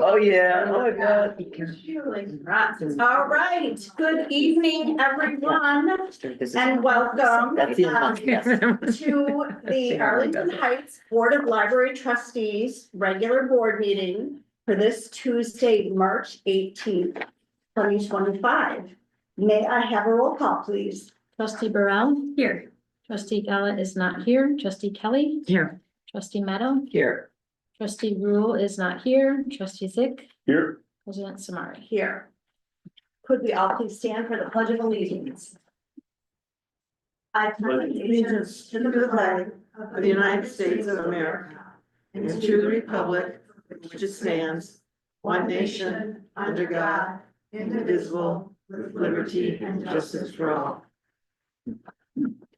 Oh, yeah. Oh, yeah. All right, good evening, everyone, and welcome That's the one. to the Arlington Heights Board of Library Trustees regular board meeting for this Tuesday, March 18th, 2025. May I have a roll call, please? Trustee Burrell? Here. Trustee Gala is not here. Trustee Kelly? Here. Trustee Meadow? Here. Trustee Rule is not here. Trustee Zick? Here. President Samari? Here. Could we all please stand for the Pledge of Allegiance? I pledge allegiance to the flag of the United States of America and to the republic which it stands, one nation, under God, indivisible, with liberty and justice for all.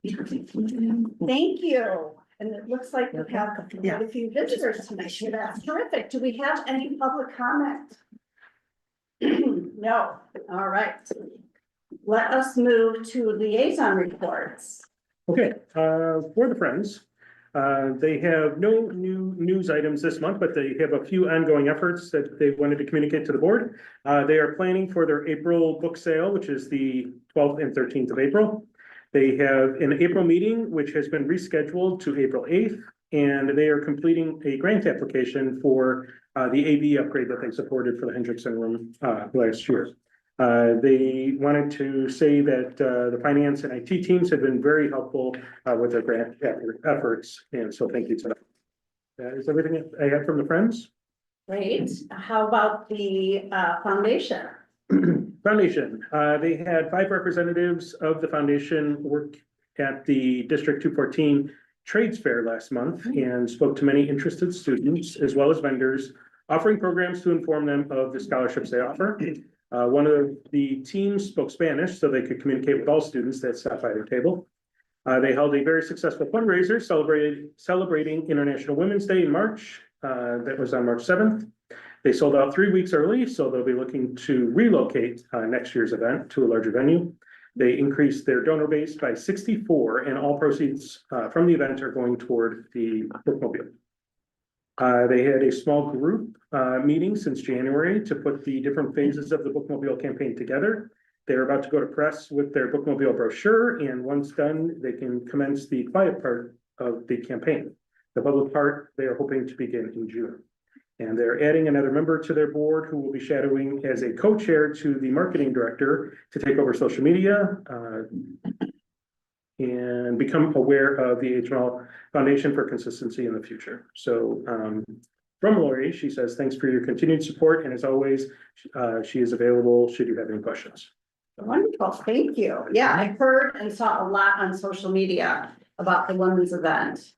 Thank you. And it looks like we have quite a few visitors tonight. So that's terrific. Do we have any public comment? No. All right. Let us move to liaison reports. Okay, for the Friends, they have no new news items this month, but they have a few ongoing efforts that they wanted to communicate to the board. They are planning for their April book sale, which is the 12th and 13th of April. They have an April meeting, which has been rescheduled to April 8th, and they are completing a grant application for the AV upgrade that they supported for the Hendrickson room last year. They wanted to say that the finance and IT teams have been very helpful with their grant efforts, and so thank you to them. That is everything I have from the Friends. Great. How about the foundation? Foundation, they had 5 representatives of the foundation work at the District 214 Trades Fair last month and spoke to many interested students as well as vendors, offering programs to inform them of the scholarships they offer. One of the teams spoke Spanish so they could communicate with all students that sat by their table. They held a very successful fundraiser celebrating International Women's Day in March. That was on March 7th. They sold out 3 weeks early, so they'll be looking to relocate next year's event to a larger venue. They increased their donor base by 64, and all proceeds from the event are going toward the bookmobile. They had a small group meeting since January to put the different phases of the bookmobile campaign together. They're about to go to press with their bookmobile brochure, and once done, they can commence the quiet part of the campaign. The public part, they are hoping to begin in June. And they're adding another member to their board who will be shadowing as a co-chair to the marketing director to take over social media and become aware of the HML Foundation for consistency in the future. So from Lori, she says, thanks for your continued support. And as always, she is available should you have any questions. Wonderful. Thank you. Yeah, I heard and saw a lot on social media about the women's event.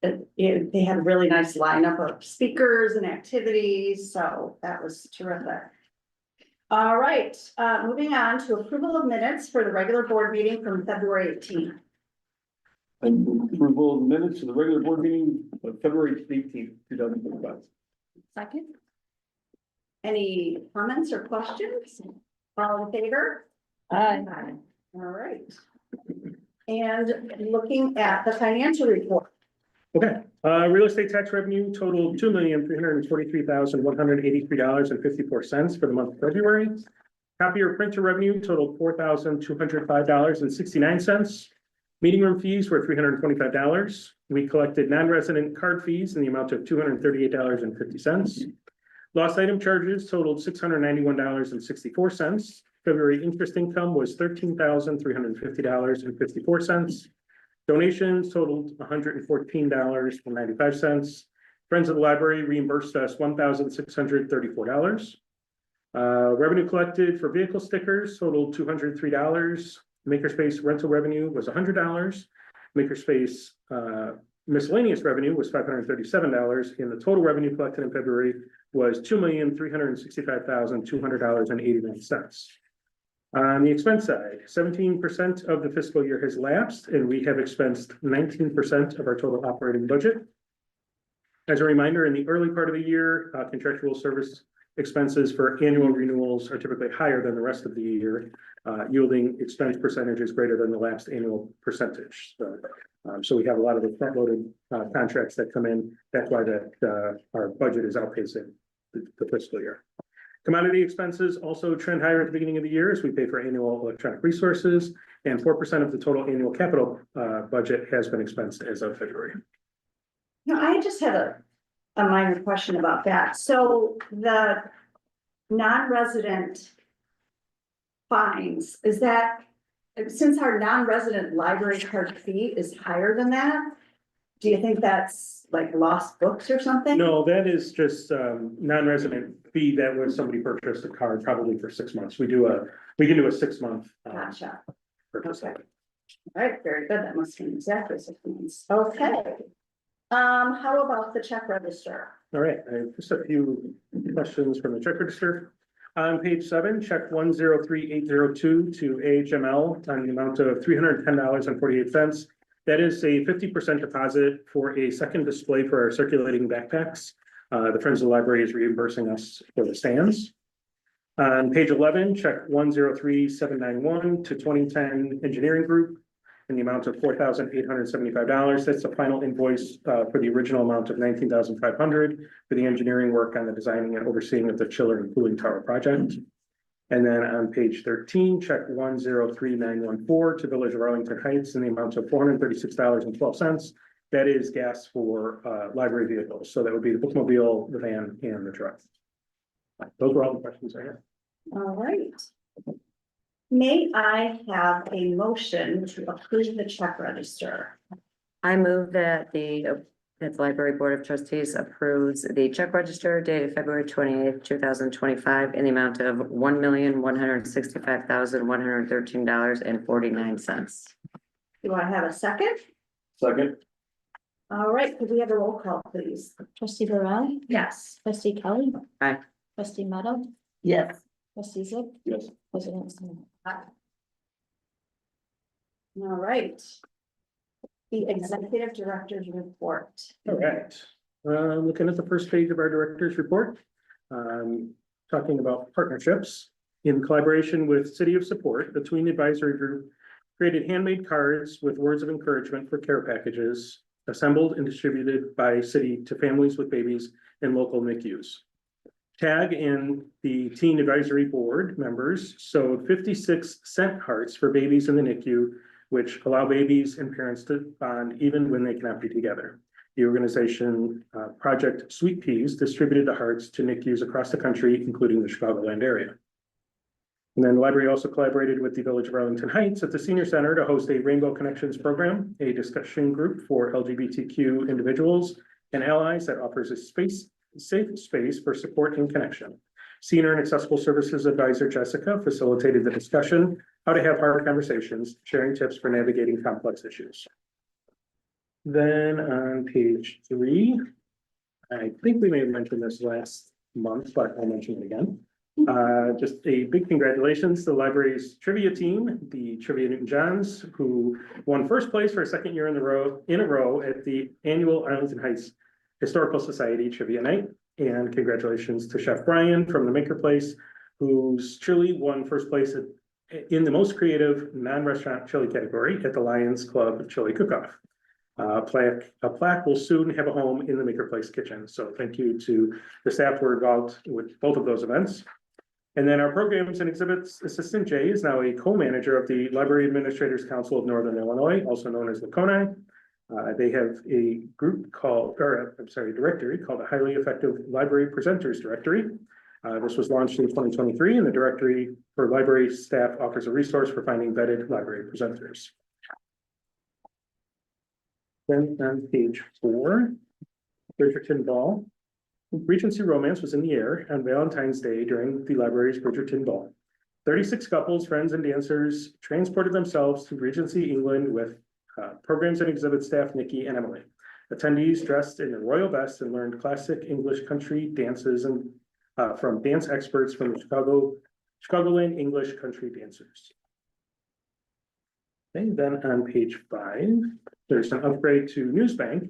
They had a really nice lineup of speakers and activities, so that was terrific. All right, moving on to approval of minutes for the regular board meeting from February 18th. Approval of minutes of the regular board meeting of February 18th, 2025. Second. Any comments or questions? All in favor? Aye. All right. And looking at the financial report. Okay, real estate tax revenue totaled $2,343,183.54 for the month of February. Copier printer revenue totaled $4,205.69. Meeting room fees were $325. We collected non-resident card fees in the amount of $238.50. Lost item charges totaled $691.64. February interest income was $13,350.54. Donations totaled $114.95. Friends of the Library reimbursed us $1,634. Revenue collected for vehicle stickers totaled $203. Makerspace rental revenue was $100. Makerspace miscellaneous revenue was $537, and the total revenue collected in February was $2,365,200.89. On the expense side, 17% of the fiscal year has lapsed, and we have expensed 19% of our total operating budget. As a reminder, in the early part of the year, contractual service expenses for annual renewals are typically higher than the rest of the year, yielding expense percentages greater than the lapsed annual percentage. So we have a lot of the front-loaded contracts that come in. That's why our budget is outpacing the fiscal year. Commodity expenses also trend higher at the beginning of the year as we pay for annual electronic resources, and 4% of the total annual capital budget has been expensed as of February. No, I just had a minor question about that. So the non-resident fines, is that, since our non-resident library card fee is higher than that, do you think that's like lost books or something? No, that is just non-resident fee that when somebody purchased a card, probably for 6 months. We can do a 6 month. Gotcha. Purchase. Okay. All right, very good. That must be exactly 6 months. Okay. How about the check register? All right, I have just a few questions from the check register. On page 7, check 103802 to AHML on the amount of $310.48. That is a 50% deposit for a second display for our circulating backpacks. The Friends of the Library is reimbursing us for the stands. On page 11, check 103791 to 2010 Engineering Group in the amount of $4,875. That's the final invoice for the original amount of $19,500 for the engineering work on the designing and overseeing of the chiller and cooling tower project. And then on page 13, check 103914 to Village of Arlington Heights in the amount of $436.12. That is gas for library vehicles. So that would be the bookmobile, the van, and the truck. Those were all the questions I had. All right. May I have a motion to approve the check register? I move that the Library Board of Trustees approves the check register dated February 28th, 2025 in the amount of $1,165,113.49. Do I have a second? Second. All right, could we have a roll call, please? Trustee Burrell, Yes. trustee Kelly. Aye. Trustee Meadow, Yes. trustee Zip, Yes. president Smith. All right. The executive director's report. All right, looking at the first page of our director's report, talking about partnerships. In collaboration with City of Support, the Tween Advisory Group created handmade cards with words of encouragement for care packages, assembled and distributed by city to families with babies in local NICUs. TAG and the Teen Advisory Board members sewed 56 scent hearts for babies in the NICU, which allow babies and parents to bond even when they cannot be together. The organization Project Sweet Peas distributed the hearts to NICUs across the country, including the Chicagoland area. And then the library also collaborated with the Village of Arlington Heights at the Senior Center to host a Rainbow Connections program, a discussion group for LGBTQ individuals and allies that offers a safe space for support and connection. Senior and Accessible Services Advisor Jessica facilitated the discussion, how to have hard conversations, sharing tips for navigating complex issues. Then on page 3, I think we may have mentioned this last month, but I'll mention it again. Just a big congratulations to the library's trivia team, the Trivia Newton Johns, who won first place for a second year in a row at the annual Arlington Heights Historical Society Trivia Night. And congratulations to Chef Brian from the Maker Place, who's truly won first place in the most creative non-restaurant chili category at the Lions Club Chili Cook-Off. A plaque will soon have a home in the Maker Place kitchen. So thank you to the staff who were involved with both of those events. And then our Programs and Exhibits Assistant Jay is now a co-manager of the Library Administrators Council of Northern Illinois, also known as the LACONI. They have a directory called the Highly Effective Library Presenters Directory. This was launched in 2023, and the directory for library staff offers a resource for finding vetted library presenters. Then on page 4, Bridgerton Ball. Regency Romance was in the air on Valentine's Day during the library's Bridgerton Ball. 36 couples, friends, and dancers transported themselves to Regency, England with Programs and Exhibit staff Nikki and Emily. Attendees dressed in their royal best and learned classic English country dances and from dance experts from the Chicagoland English country dancers. Okay, then on page 5, there's an upgrade to Newsbank.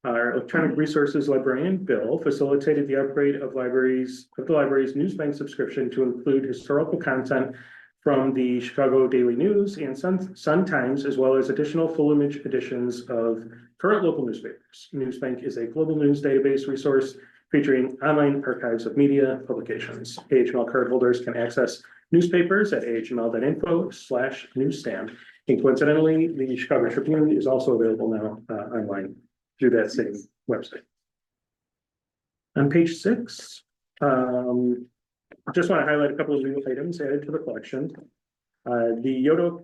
Our electronic resources librarian, Bill, facilitated the upgrade of the library's Newsbank subscription to include historical content from the Chicago Daily News and Sun Times, as well as additional full-image editions of current local newspapers. Newsbank is a global news database resource featuring online archives of media publications. AHML card holders can access newspapers at ahml.info/newsstand. And coincidentally, the Chicago Tribune is also available now online through that same website. On page 6, just want to highlight a couple of new items added to the collection. The Yodo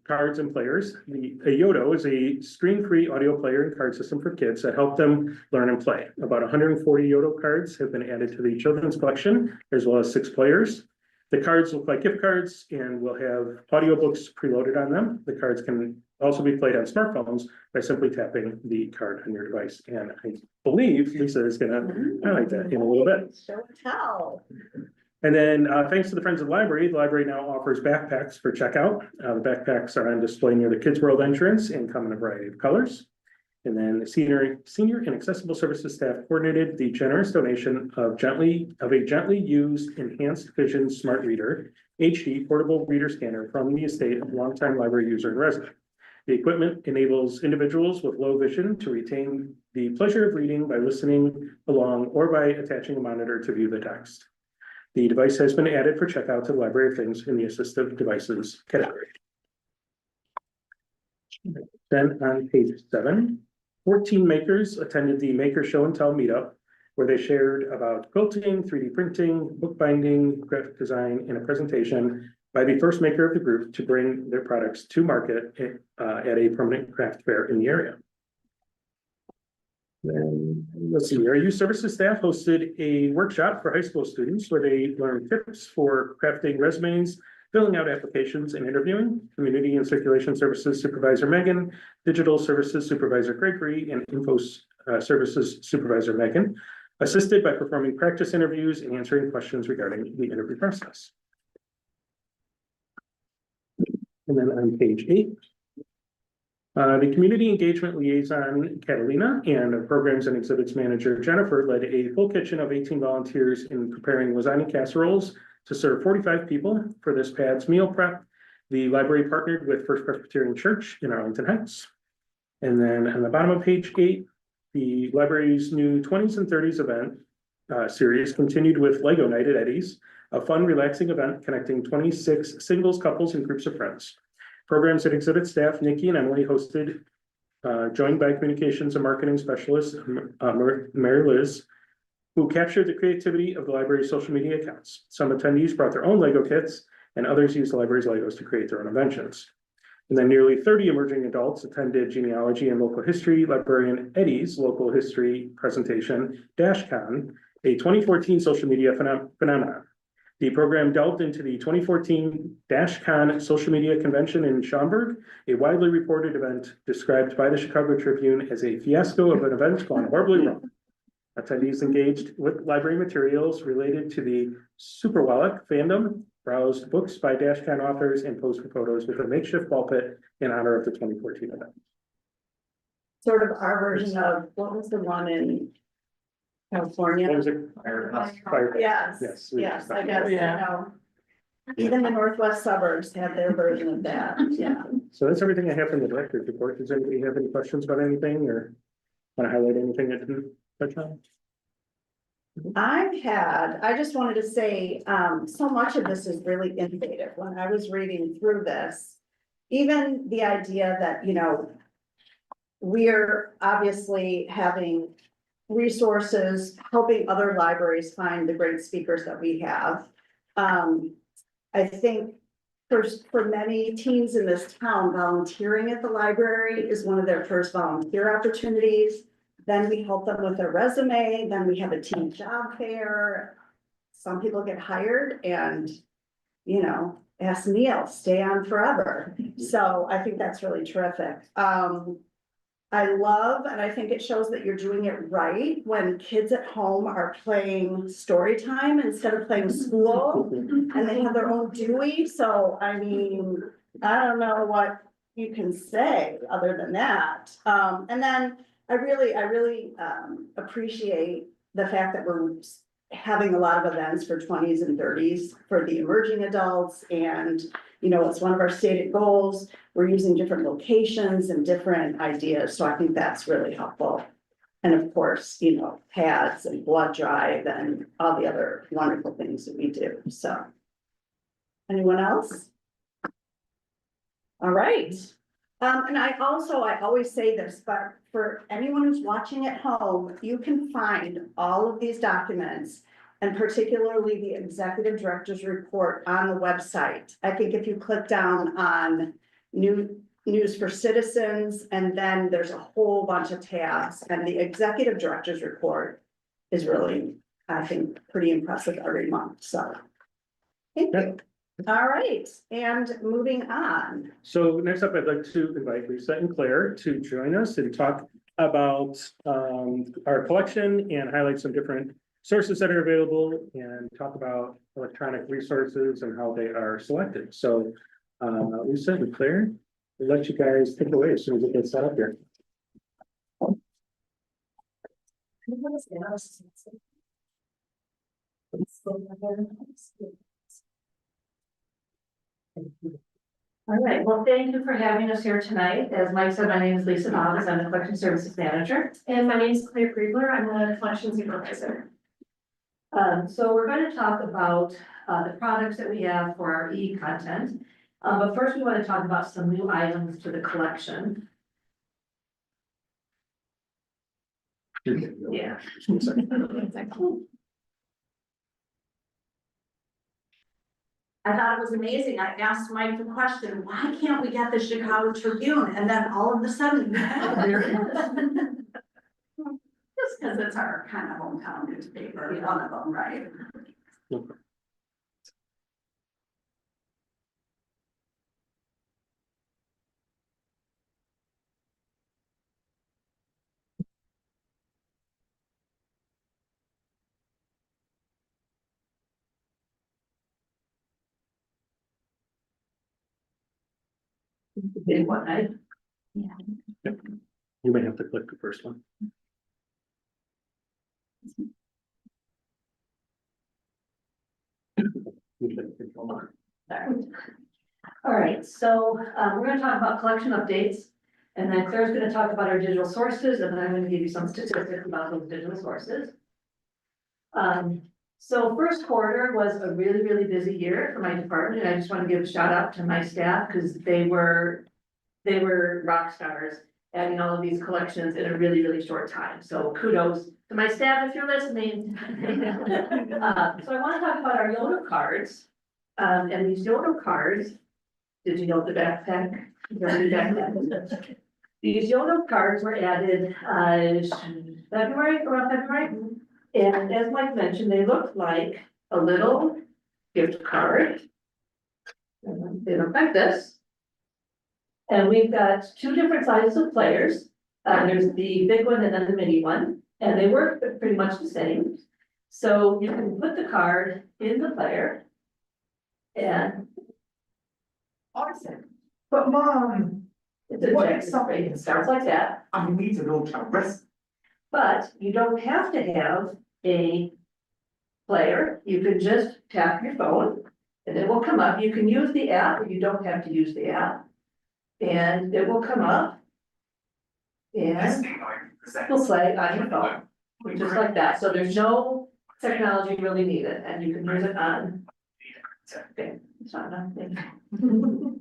cards and players. A Yodo is a screen-free audio player and card system for kids that help them learn and play. About 140 Yodo cards have been added to the children's collection, as well as 6 players. The cards look like gift cards and will have audiobooks preloaded on them. The cards can also be played on smartphones by simply tapping the card on your device. And I believe Lisa is going to highlight that in a little bit. Show and tell. And then thanks to the Friends of the Library now offers backpacks for checkout. The backpacks are on display near the Kids World entrance and come in a variety of colors. And then the senior and accessible services staff coordinated the generous donation of a gently used enhanced vision smart reader, HD portable reader scanner from the estate of longtime library user and resident. The equipment enables individuals with low vision to retain the pleasure of reading by listening along or by attaching a monitor to view the text. The device has been added for checkout to the Library of Things in the assistive devices category. Then on page 7, 14 makers attended the Maker Show and Tell meetup, where they shared about quilting, 3D printing, bookbinding, graphic design, and a presentation by the first maker of the group to bring their products to market at a permanent craft fair in the area. Then, let's see, our youth services staff hosted a workshop for high school students where they learned tips for crafting resumes, filling out applications, and interviewing. Community and Circulation Services Supervisor Megan, Digital Services Supervisor Gregory, and Info Services Supervisor Megan assisted by performing practice interviews and answering questions regarding the interview process. And then on page 8, the Community Engagement Liaison, Catalina, and Programs and Exhibits Manager, Jennifer, led a full kitchen of 18 volunteers in preparing lasagna casseroles to serve 45 people for this PADS meal prep. The library partnered with First Presbyterian Church in Arlington Heights. And then on the bottom of page 8, the library's new 20s and 30s event series continued with Lego Night at Eddie's, a fun, relaxing event connecting 26 singles, couples, and groups of friends. Programs and exhibit staff, Nikki and Emily, hosted, joined by communications and marketing specialist, Mary Liz, who captured the creativity of the library's social media accounts. Some attendees brought their own Lego kits, and others used the library's Legos to create their own inventions. And then nearly 30 emerging adults attended genealogy and local history librarian Eddie's local history presentation, DashCon, a 2014 social media phenomenon. The program delved into the 2014 DashCon social media convention in Schaumburg, a widely reported event described by the Chicago Tribune as a fiasco of an event gone horribly wrong. Attendees engaged with library materials related to the Superwallach fandom, browsed books by DashCon authors, and posted photos with a makeshift pulpit in honor of the 2014 event. Sort of our version of, what was the one in California? What was it? Fire. Yes, Yes, I guess, you Yeah. know. Even the northwest suburbs have their version of that, yeah. So that's everything I have from the director's report. Does anybody have any questions about anything or want to highlight anything that didn't touch on? I just wanted to say, so much of this is really innovative. When I was reading through this, even the idea that, you know, we're obviously having resources, helping other libraries find the great speakers that we have. I think for many teens in this town, volunteering at the library is one of their first volunteer opportunities. Then we help them with their resume, then we have a teen job fair. Some people get hired and, you know, ask Neil, stay on forever. So I think that's really terrific. I love, and I think it shows that you're doing it right when kids at home are playing story time instead of playing school, and they have their own Dewey. So, I mean, I don't know what you can say other than that. And then I really appreciate the fact that we're having a lot of events for 20s and 30s for the emerging adults. And, you know, it's one of our stated goals. We're using different locations and different ideas. So I think that's really helpful. And of course, pads and blood drive and all the other wonderful things that we do, so. Anyone else? All right. And I always say this, but for anyone who's watching at home, you can find all of these documents. And particularly the executive director's report on the website. I think if you click down on news for citizens, and then there's a whole bunch of tabs, and the executive director's report is really, I think, pretty impressive every month, so. Thank you. All right, and moving on. So next up, I'd like to invite Lisa and Claire to join us and talk about our collection and highlight some different sources that are available and talk about electronic resources and how they are selected. So Lisa and Claire, we'll let you guys take it away as soon as it gets set up here. All right, well, thank you for having us here tonight. As Mike said, my name is Lisa Nobbs. I'm the Collection Services Manager. And my name is Claire Griebler. I'm the collection supervisor. So we're going to talk about the products that we have for our e-content. But first we want to talk about some new items to the collection. Yeah. I thought it was amazing. I asked Mike the question, why can't we get the Chicago Tribune? And then all of a sudden, there it is. Just because it's our kind of hometown newspaper, one of them, right? Big one, right? You may have to click the first one. All right, so we're going to talk about collection updates. And then Claire's going to talk about our digital sources, and then I'm going to give you some statistics about those digital sources. So first quarter was a really, really busy year for my department, and I just want to give a shout out to my staff because they were rock stars adding all of these collections in a really, really short time. So kudos to my staff if you're listening. So I want to talk about our YOLO cards. And these YOLO cards, did you know the backpack? These YOLO cards were added around February. And as Mike mentioned, they look like a little gift card. And they look like this. And we've got two different sizes of players. There's the big one and then the mini one, and they work pretty much the same. So you can put the card in the player and. Awesome. But Mom, It's a what check, is something? it starts like that, I need to know to rest. but you don't have to have a player. You can just tap your phone and it will come up. You can use the app, or you don't have to use the app. And it will come up. This And thing I present. it'll play on your phone, just like that. So there's no technology really needed, and you can use it on. Okay, it's not enough. Thank you.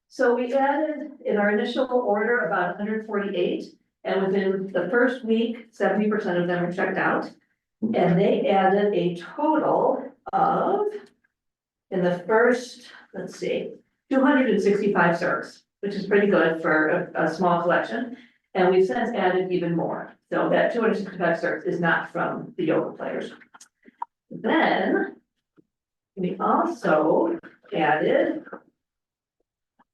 So we added in our initial order about 148, and within the first week, 70% of them are checked out. And they added a total of, in the first, let's see, 265 serves, which is pretty good for a small collection. And we've since added even more. So that 265 serves is not from the yoga players. Then we also added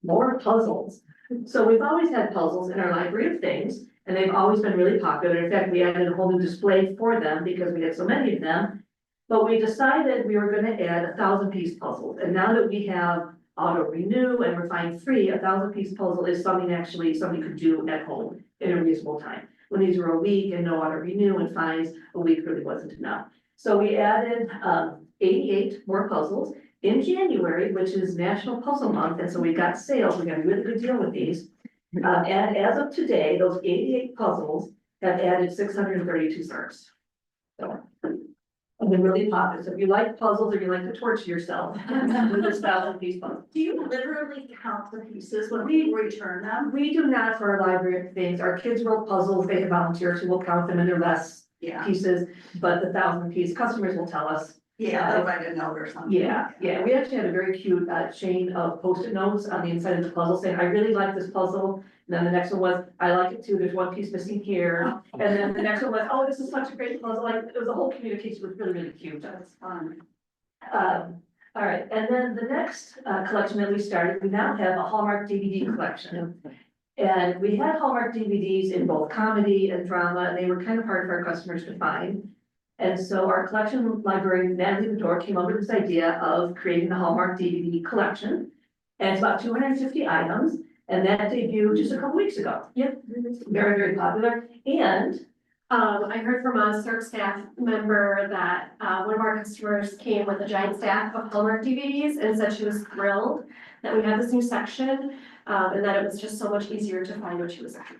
more puzzles. So we've always had puzzles in our library of things, and they've always been really popular. In fact, we added a whole new display for them because we had so many of them. But we decided we were going to add 1,000-piece puzzles. And now that we have auto renew and we're finding free, 1,000-piece puzzle is something actually somebody could do at home in a reasonable time. When these were a week and no auto renew and fines, a week really wasn't enough. So we added 88 more puzzles in January, which is National Puzzle Month. And so we got sales. We got a really good deal with these. And as of today, those 88 puzzles have added 632 stars. So, and they're really popular. So if you like puzzles or you like to torture yourself, do this 1,000-piece puzzle. Do you literally count the pieces when we return them? We do not for our library of things. Our kids wrote puzzles, they have volunteers who will count them and they're less Yeah, pieces, but the 1,000-piece customers will tell us. yeah, they'll write a note or something. Yeah, yeah, we actually had a very cute chain of Post-it notes on the inside of the puzzle saying, I really like this puzzle. And then the next one was, I like it too, there's one piece missing here. And then the next one was, oh, this is such a great puzzle, like, it was a whole communication, was really, really cute. That's fun. All right, and then the next collection that we started, we now have a Hallmark DVD collection. And we had Hallmark DVDs in both comedy and drama, and they were kind of hard for our customers to find. And so our collection librarian, Natalie Bedore, came up with this idea of creating a Hallmark DVD collection. And it's about 250 items, and that debuted just a couple weeks ago. Yep. Very, very popular, and I heard from a CERC staff member that, one of our customers came with a giant stack of Hallmark DVDs and said she was thrilled that we have this new section, and that it was just so much easier to find what she was after.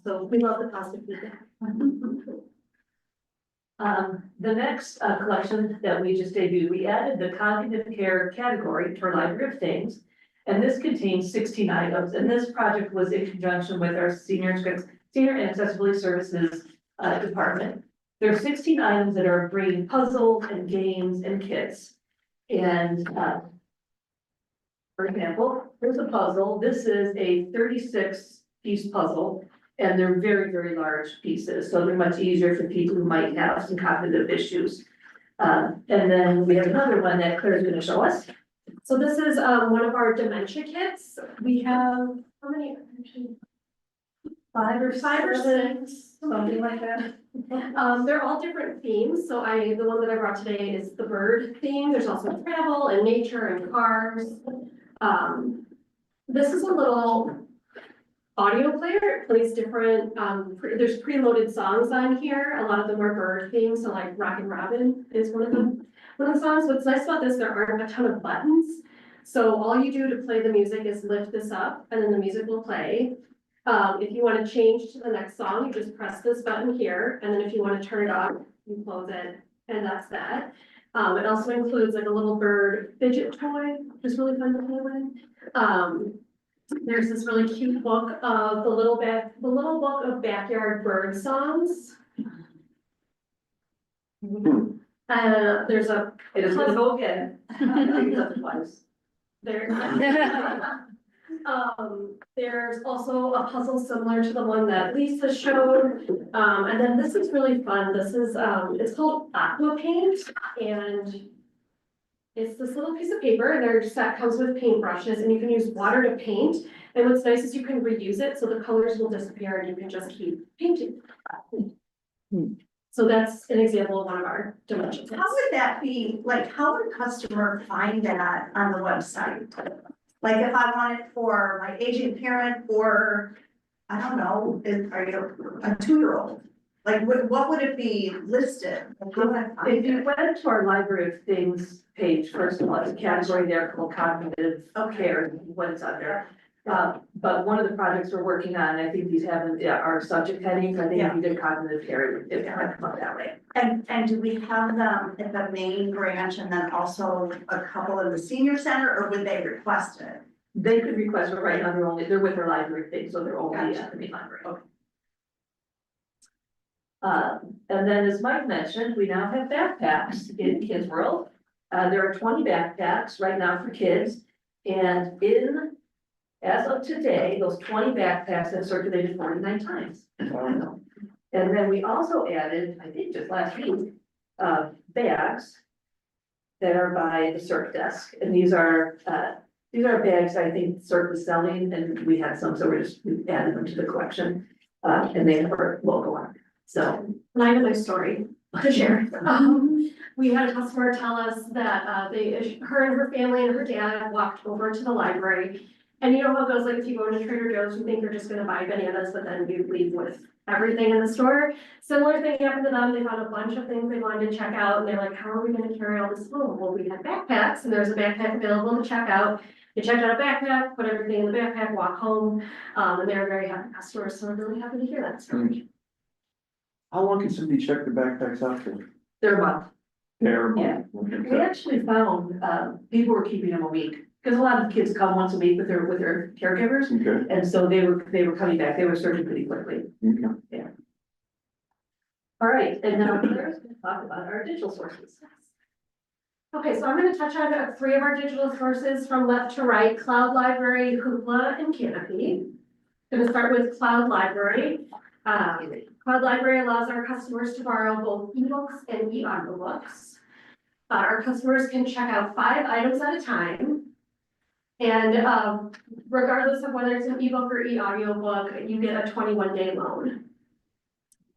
So we love the positive feedback. The next collection that we just debuted, we added the cognitive care category to our library of things. And this contains 16 items, and this project was in conjunction with our senior and accessibility services department. There are 16 items that are bringing puzzles and games and kits. And for example, here's a puzzle. This is a 36-piece puzzle. And they're very, very large pieces, so they're much easier for people who might have some cognitive issues. And then we have another one that Claire's gonna show us. So this is, one of our dementia kits. We have, how many? Actually, Five or Five or six. something like that. They're all different themes, so the one that I brought today is the bird theme, there's also travel and nature and cars. This is a little audio player, it plays different, there's preloaded songs on here, a lot of them are bird themes, so like Rockin' Robin is one of them. One of the songs, what's nice about this, there aren't a ton of buttons, so all you do to play the music is lift this up, and then the music will play. If you want to change to the next song, you just press this button here, and then if you want to turn it off, you close it, and that's that. It also includes like a little bird fidget toy, which is really fun to play with. There's this really cute book of the little book of backyard bird songs. There's a It is gonna go again. I think that's twice. there. There's also a puzzle similar to the one that Lisa showed. And then this is really fun. This is, it's called Aqua Paint, and it's this little piece of paper, and their set comes with paintbrushes, and you can use water to paint. And what's nice is you can reuse it, so the colors will disappear and you can just keep painting. So that's an example of one of our dimensions. How would that be, like, how would a customer find that on the website? Like, if I want it for my aging parent, or, I don't know, are you a 2-year-old? Like, what would it be listed? Like, how would I find If you it? went to our library of things page, first of all, it's a category there called cognitive care, what it's under. But one of the projects we're working on, I think these have our subject headings, I think if you did cognitive care, it might come up that way. And do we have them at the main branch and then also a couple in the senior center, or would they request it? They could request, but right now they're with their library of things, so they're only at the main library. Okay. And then as Mike mentioned, we now have backpacks in Kids World. There are 20 backpacks right now for kids, and as of today, those 20 backpacks have circulated 49 times. And then we also added, I think just last week, bags that are by the CERC desk, and these are bags I think CERC was selling, and we had some, so we added them to the collection, and they have our logo on it. So, And I have a nice story to share. We had a customer tell us that, her and her family and her dad walked over to the library. And you know how it goes, like if you go into Trader Joe's, you think you're just gonna buy bananas, but then you leave with everything in the store. Similar thing happened to them. They found a bunch of things they wanted to check out, and they're like, how are we gonna carry all this home? Well, we had backpacks, and there's a backpack available to check out. They checked out a backpack, put everything in the backpack, walk home, and they were very happy customers, so I'm really happy to hear that story. How long can somebody check the backpacks out for? They're a month. There. Yeah. We actually found, people were keeping them a week, because a lot of kids come once a week with their caregivers. Okay. And so they were coming back, they were searching pretty quickly. Okay. All right, and now Claire's gonna talk about our digital sources. Okay, so I'm gonna touch on three of our digital sources from left to right: Cloud Library, Hoopla, and Canopy. Gonna start with Cloud Library. Cloud Library allows our customers to borrow both ebooks and e-audiobooks. Our customers can check out 5 items at a time. And regardless of whether it's an ebook or e-audiobook, you get a 21-day loan.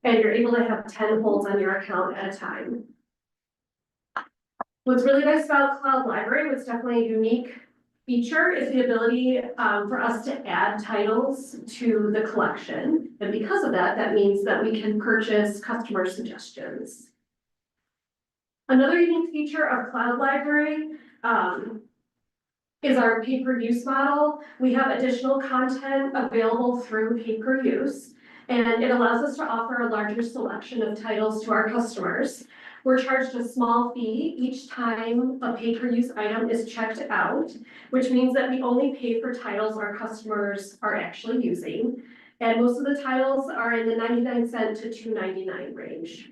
And you're able to have 10 holds on your account at a time. What's really nice about Cloud Library, what's definitely a unique feature, is the ability for us to add titles to the collection. And because of that, that means that we can purchase customer suggestions. Another unique feature of Cloud Library is our pay-per-use model. We have additional content available through pay-per-use, and it allows us to offer a larger selection of titles to our customers. We're charged a small fee each time a pay-per-use item is checked out, which means that we only pay for titles our customers are actually using. And most of the titles are in the 99 cent to $2.99 range.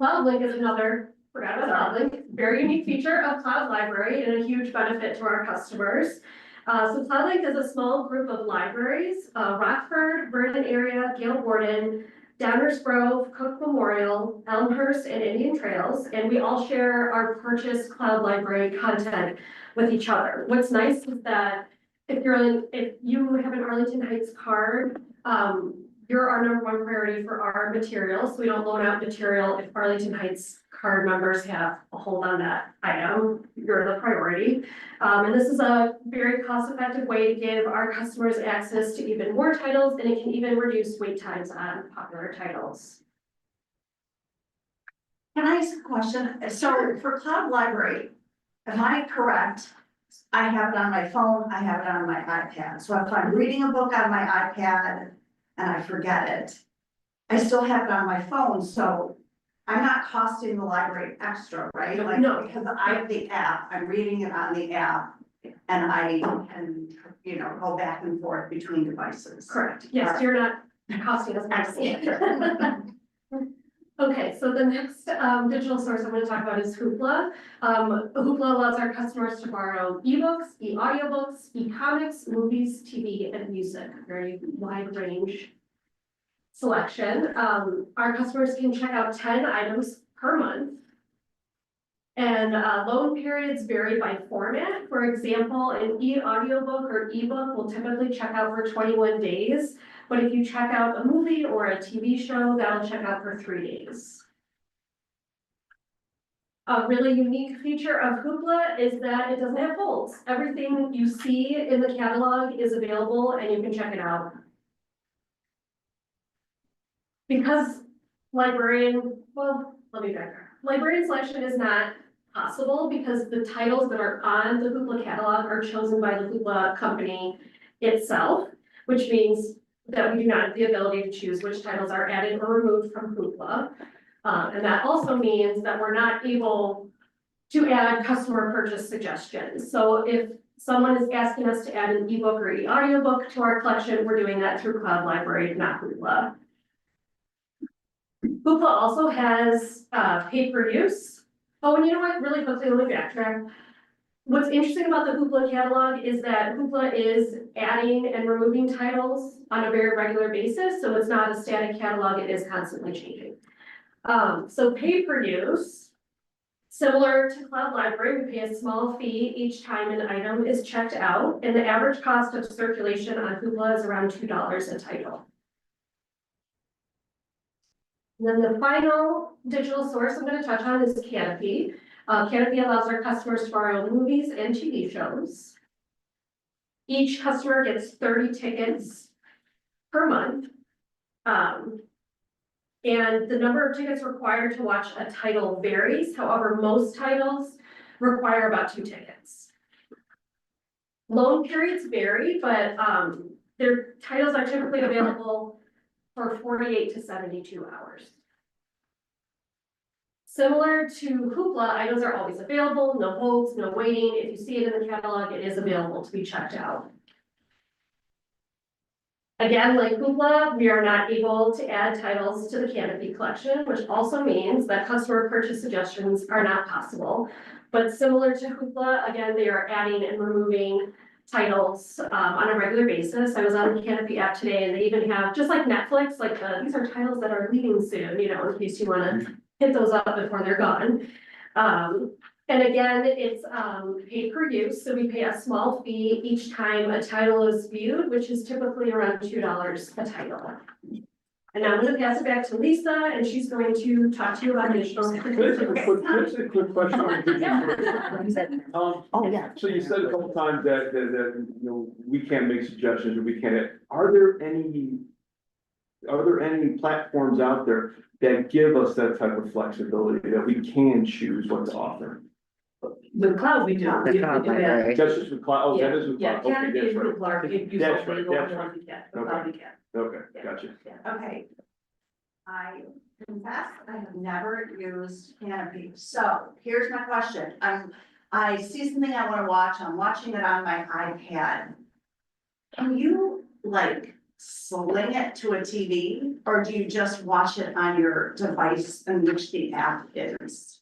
CloudLink is another, forgot about CloudLink, very unique feature of Cloud Library and a huge benefit to our customers. So CloudLink is a small group of libraries, Rockford, Vernon area, Gale Warden, Downers Grove, Cook Memorial, Elmhurst, and Indian Trails, and we all share our purchased Cloud Library content with each other. What's nice is that if you have an Arlington Heights card, you're our #1 priority for our materials. We don't loan out material if Arlington Heights card members have a hold on that item. You're the priority. And this is a very cost-effective way to give our customers access to even more titles, and it can even reduce wait times on popular titles. Can I ask a question? So for Cloud Library, am I correct? I have it on my phone, I have it on my iPad. So if I'm reading a book on my iPad and I forget it, I still have it on my phone, so I'm not costing the library extra, right? Like, No. because I have the app, I'm reading it on the app, and I can, go back and forth between devices. Correct. Yes, you're not costing us extra. Okay, so the next digital source I'm going to talk about is Hoopla. Hoopla allows our customers to borrow ebooks, e-audiobooks, e-comics, movies, TV, and music. Very wide range selection. Our customers can check out 10 items per month. And loan periods vary by format. For example, an e-audiobook or ebook will typically check out for 21 days. But if you check out a movie or a TV show, that'll check out for 3 days. A really unique feature of Hoopla is that it doesn't have holds. Everything you see in the catalog is available and you can check it out. Because librarian selection is not possible because the titles that are on the Hoopla catalog are chosen by the Hoopla company itself, which means that we do not have the ability to choose which titles are added or removed from Hoopla. And that also means that we're not able to add customer purchase suggestions. So if someone is asking us to add an ebook or e-audiobook to our collection, we're doing that through Cloud Library, not Hoopla. Hoopla also has pay-per-use. Oh, and you know what, really quickly, let me backtrack. What's interesting about the Hoopla catalog is that Hoopla is adding and removing titles on a very regular basis, so it's not a static catalog, it is constantly changing. So pay-per-use, similar to Cloud Library, we pay a small fee each time an item is checked out, and the average cost of circulation on Hoopla is around $2 a title. And then the final digital source I'm going to touch on is Canopy. Canopy allows our customers to borrow movies and TV shows. Each customer gets 30 tickets per month. And the number of tickets required to watch a title varies. However, most titles require about 2 tickets. Loan periods vary, but their titles are typically available for 48 to 72 hours. Similar to Hoopla, items are always available, no holds, no waiting. If you see it in the catalog, it is available to be checked out. Again, like Hoopla, we are not able to add titles to the Canopy collection, which also means that customer purchase suggestions are not possible. But similar to Hoopla, again, they are adding and removing titles on a regular basis. I was on the Canopy app today and they even have, just like Netflix, like these are titles that are leaving soon, you know, in case you wanna hit those up before they're gone. And again, it's paid per use, so we pay a small fee each time a title is viewed, which is typically around $2 a title. And now I'm gonna pass it back to Lisa, and she's going to talk to you about additional. Can I ask a quick question? Oh, yeah. So you said a couple times that, you know, we can't make suggestions, or we can't, are there any platforms out there that give us that type of flexibility, that we can choose what to offer? With cloud, we do. The We cloud do that. library. That's just with cloud, oh, that is with Yeah, cloud, okay, Canopy that's and right. Hoopla are use That's only, right, the that's only ones we can, the Okay. cloud we can. Okay, gotcha. Okay. I confess, I have never used Canopy, so here's my question, I see something I wanna watch, I'm watching it on my iPad. Can you like sling it to a TV, or do you just watch it on your device in which the app is?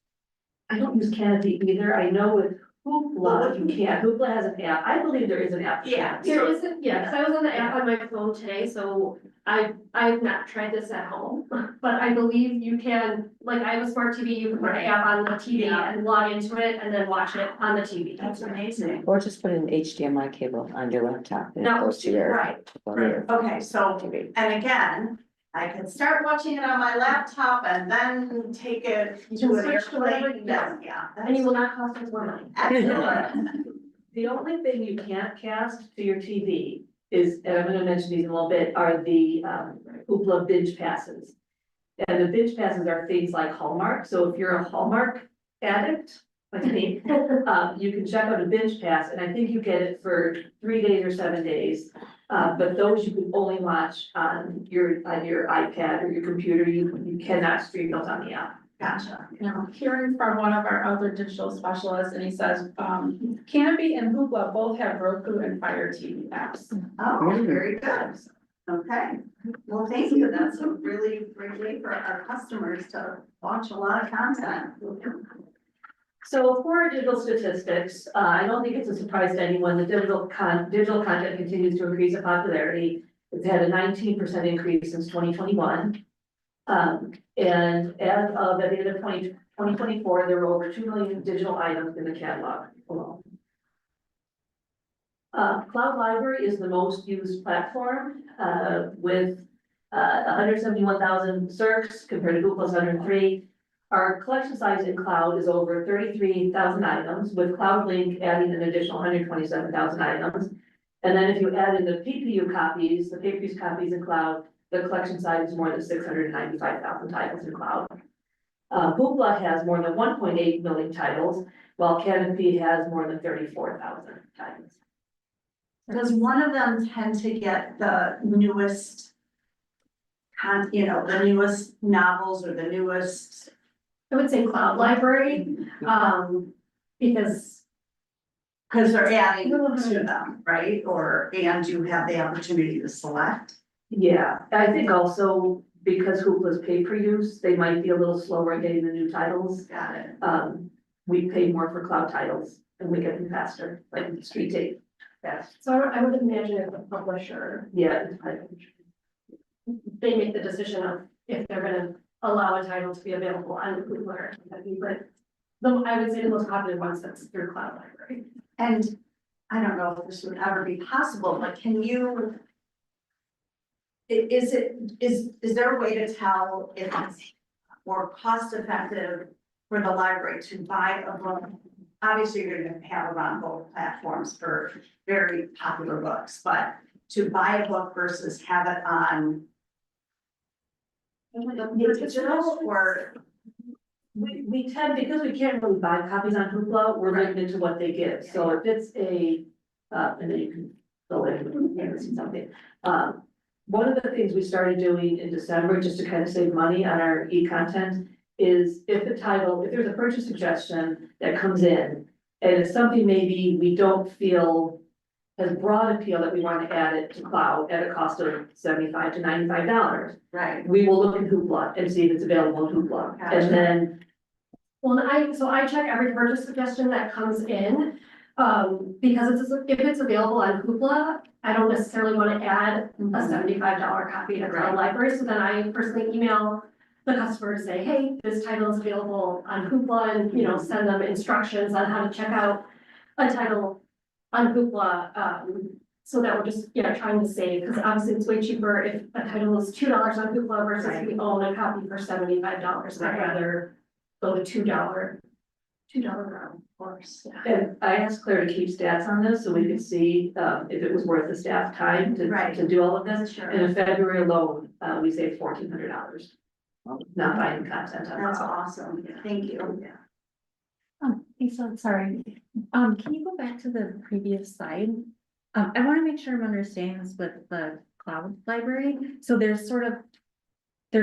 I don't use Canopy either. I know with Hoopla, you can't. Hoopla has an app. I believe there is an app. for Yeah. Canopy. There isn't, yeah, because I was on the app on my phone today, so I've not tried this at home. But I believe you can, like I have a smart TV, you can put an app on the TV Yeah. and log into it and then watch it on the TV. That's amazing. Or just put an HDMI cable on your laptop and it No, goes to your. Right, your okay, so, TV. and again, I can start watching it on my laptop and then take it You to can an switch to whatever, airplane, yeah, yeah. and you will not cost us more money. Excellent. The only thing you can't cast to your TV is, and I'm gonna mention these in a little bit, are the Hoopla binge passes. And the binge passes are things like Hallmark, so if you're a Hallmark addict, like me, you can check out a binge pass, and I think you get it for 3 days or 7 days. But those you can only watch on your iPad or your computer, you cannot stream those on the app. Gotcha. You know, hearing from one of our other digital specialists, and he says, Canopy and Hoopla both have Roku and Fire TV apps. Oh, very good. Okay, well, thank you. That's a really great way for our customers to watch a lot of content. So for our digital statistics, I don't think it's a surprise to anyone that digital content continues to increase in popularity. It's had a 19% increase since 2021. And as of at the end of 2024, there were over 2 million digital items in the catalog alone. Cloud Library is the most used platform, with 171,000 circs compared to Google's 103. Our collection size in cloud is over 33,000 items, with CloudLink adding an additional 127,000 items. And then if you add in the PPU copies, the pay-per-use copies in cloud, the collection size is more than 695,000 titles in cloud. Hoopla has more than 1.8 million titles, while Canopy has more than 34,000 titles. Does one of them tend to get the newest the newest novels or the newest? I would say cloud library, because Because they're adding to them, right? And you have the opportunity to select. Yeah, I think also because Hoopla's pay per use, they might be a little slower at getting the new titles. Got it. We pay more for cloud titles and we get them faster, like Street Tape. Fast. so I would imagine if the publisher, Yeah. they make the decision of if they're gonna allow a title to be available on Google or something, but I would say the most popular ones that's through cloud library. And I don't know if this would ever be possible, but can you? Is there a way to tell if it's more cost effective for the library to buy a book? Obviously, you're gonna have it on both platforms for very popular books, but to buy a book versus have it on digital or? We tend, because we can't really buy copies on Hoopla, we're limited to what they give. So if it's a, and then you can So like, you see something. One of the things we started doing in December, just to kind of save money on our e-content, is if there's a purchase suggestion that comes in, and it's something maybe we don't feel has broad appeal that we want to add it to cloud at a cost of $75 to $95. Right. We will look at Hoopla and see if it's available in Hoopla, Gotcha. and then, Well, I check every purchase suggestion that comes in, because if it's available on Hoopla, I don't necessarily want to add a $75 copy to Cloud Library, so then I personally email the customer to say, hey, this title is available on Hoopla, and, you know, send them instructions on how to check out a title on Hoopla, so that we're just, trying to save, because obviously it's way cheaper if a title is $2 on Hoopla versus we own a copy for $75, I'd rather go the $2 route, of course, yeah. and I asked Claire to keep stats on this, so we could see, if it was worth the staff time to do all of this. Sure. And in February alone, we saved $1,400, not buying content on That's cloud. awesome. Thank you. Lisa, sorry. Can you go back to the previous slide? I want to make sure I'm understanding this with the cloud library. So there's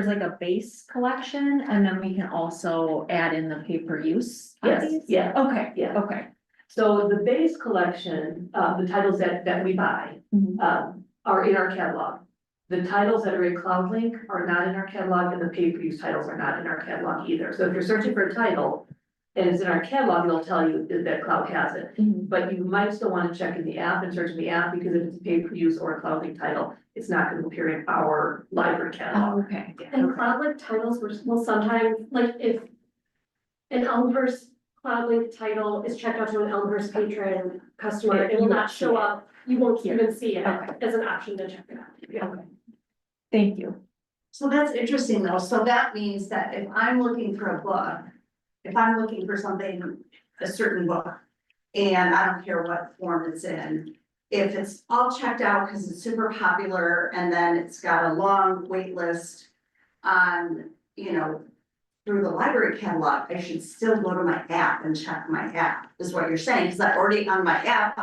like a base collection, and then we can also add in the pay-per-use. Yes, yeah. Okay, Yeah. okay. So the base collection, the titles that we buy, Mhm. are in our catalog. The titles that are in CloudLink are not in our catalog, and the pay-per-use titles are not in our catalog either. So if you're searching for a title and it's in our catalog, it'll tell you that Cloud has it. Mhm. But you might still want to check in the app and search in the app, because if it's a pay-per-use or a CloudLink title, it's not going to appear in our library Oh, catalog. okay. And CloudLink titles will sometimes, like if an Elmhurst CloudLink title is checked out to an Elmhurst patron customer, it will not show up, you won't even see it Okay. as an option to check it out. Yeah. Okay. Thank you. So that's interesting though. So that means that if I'm looking for a book, if I'm looking for something, a certain book, and I don't care what form it's in, if it's all checked out because it's super popular and then it's got a long wait list on, through the library catalog, I should still go to my app and check my app, is what you're saying, because I already on my app,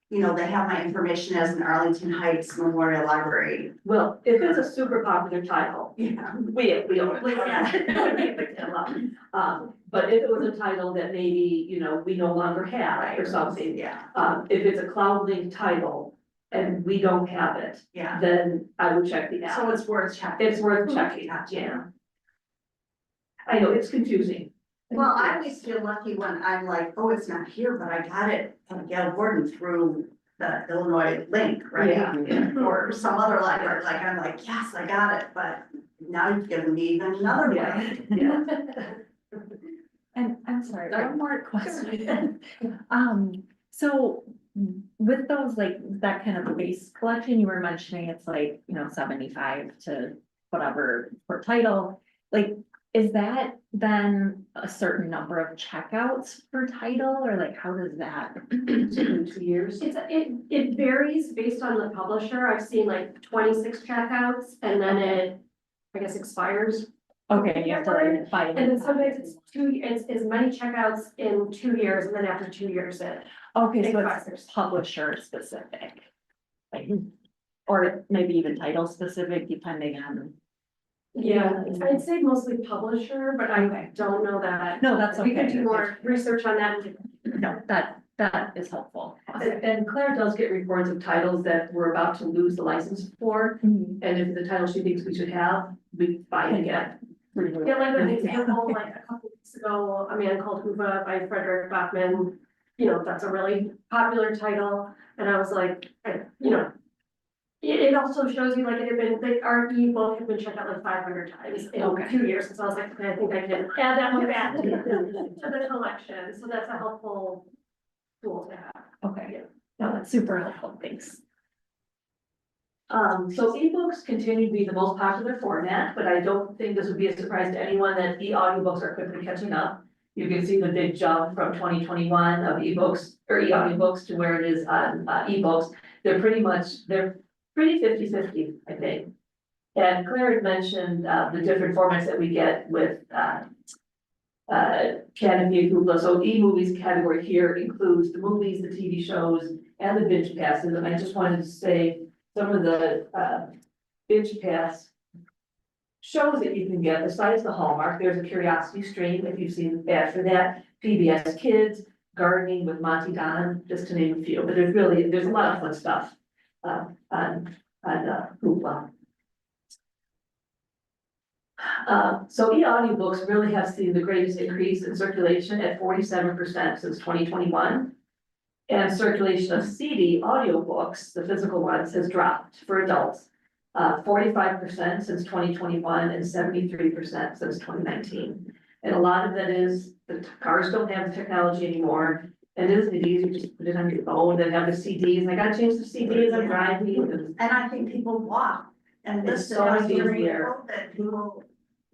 they have my information as an Arlington Heights Memorial Library. Well, if it's a super popular title, Yeah. we own it. Yeah. But if it was a title that maybe, we no longer have or something, Yeah, if it's a CloudLink title and we don't have it, yeah. then I would check the So app. it's worth checking. It's worth checking, yeah. I know, it's confusing. Well, I always feel lucky when I'm like, oh, it's not here, but I got it from Gail Gordon through the Illinois link, right? Yeah. Or some other library, like, I'm like, yes, I got it, but now you've given me even another way. Yeah. And I'm sorry, one more question. So with those, like, that kind of base collection, you were mentioning it's like, 75 to whatever per title. Like, is that then a certain number of checkouts per title, or like, how does that? 2 years. It varies based on the publisher. I've seen like 26 checkouts and then it, I guess, expires. Okay, you have to like buy. And then sometimes it's as many checkouts in 2 years, and then after 2 years Okay, so expires. it's publisher specific. Like, or maybe even title specific, depending on. Yeah, I'd say mostly publisher, but I don't know that. No, that's We can okay. do more research on that. No, that is helpful. And Claire does get reports of titles that we're about to lose the license for, Mhm. and if the title she thinks we should have, we buy it again. Yeah, like an example, like a couple weeks ago, A Man Called Hoover by Frederick Bachman, that's a really popular title, and I was like, it also shows you like it had been, like our ebook had been checked out like 500 times in Okay. 2 years, so I was like, okay, I think I can add that one back to the collection, so that's a helpful tool to have. Okay, no, that's super helpful, thanks. So ebooks continue to be the most popular format, but I don't think this would be a surprise to anyone that e-audiobooks are quickly catching up. You can see the big jump from 2021 of ebooks or e-audiobooks to where it is on ebooks. They're pretty 50-50, I think. And Claire had mentioned the different formats that we get with Canopy, Hoopla. So e-movies category here includes the movies, the TV shows, and the binge passes, and I just wanted to say some of the, binge pass shows that you can get, besides the Hallmark, there's a Curiosity Stream, if you've seen the ad for that, PBS Kids, Gardening with Monty Don, just to name a few, but there's a lot of fun stuff, on Hoopla. So e-audiobooks really have seen the greatest increase in circulation at 47% since 2021. And circulation of CD audiobooks, the physical ones, has dropped for adults. 45% since 2021 and 73% since 2019. And a lot of that is the cars don't have the technology anymore. And isn't it easy to just put it on your phone than have the CDs? I gotta change the CDs, I'm driving. And I think people walk and It's listen. so I much hear easier. people that people